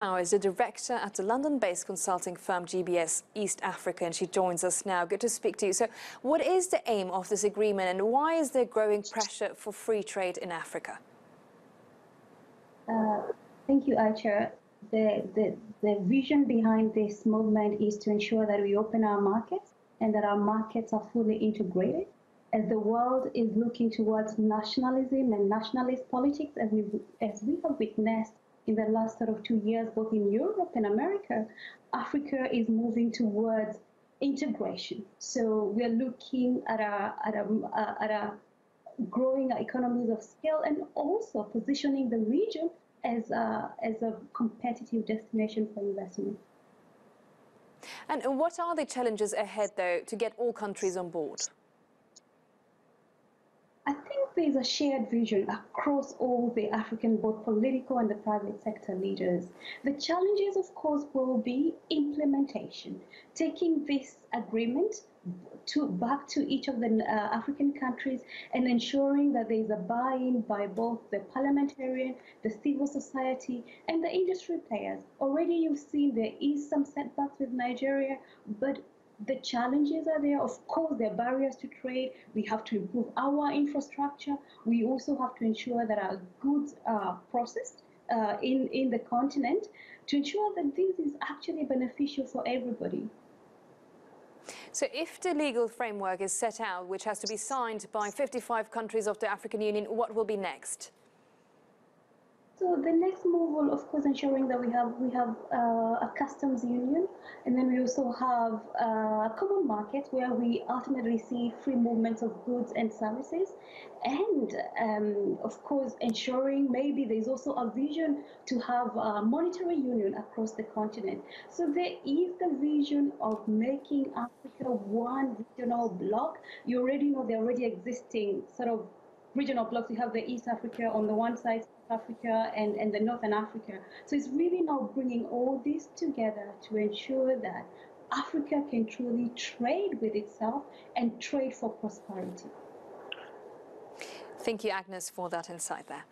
Is the director at the London-based consulting firm GBS East Africa, and she joins us now. Good to speak to you. So what is the aim of this agreement, and why is there growing pressure for free trade in Africa? Thank you, Aisha. The vision behind this movement is to ensure that we open our markets and that our markets are fully integrated. As the world is looking towards nationalism and nationalist politics, as we have witnessed in the last sort of 2 years, both in Europe and America, Africa is moving towards integration. So we are looking at a growing economies of scale and also positioning the region as a competitive destination for investment. And what are the challenges ahead, though, to get all countries on board? I think there's a shared vision across all the African, both political and the private sector leaders. The challenges, of course, will be implementation, taking this agreement back to each of the African countries and ensuring that there is a buy-in by both the parliamentarian, the civil society, and the industry players. Already you've seen there is some setbacks with Nigeria, but the challenges are there. Of course, there are barriers to trade. We have to improve our infrastructure. We also have to ensure that our goods are processed in the continent to ensure that this is actually beneficial for everybody. So if the legal framework is set out, which has to be signed by 55 countries of the African Union, what will be next? So the next move will, of course, ensuring that we have a customs union, and then we also have a common market where we ultimately see free movements of goods and services, and of course, ensuring maybe there's also a vision to have a monetary union across the continent. So there is the vision of making Africa one regional bloc. You already know there are already existing sort of regional blocks. You have the East Africa on the one side, South Africa, and the Northern Africa. So it's really now bringing all this together to ensure that Africa can truly trade with itself and trade for prosperity. Thank you, Agnes, for that insight there.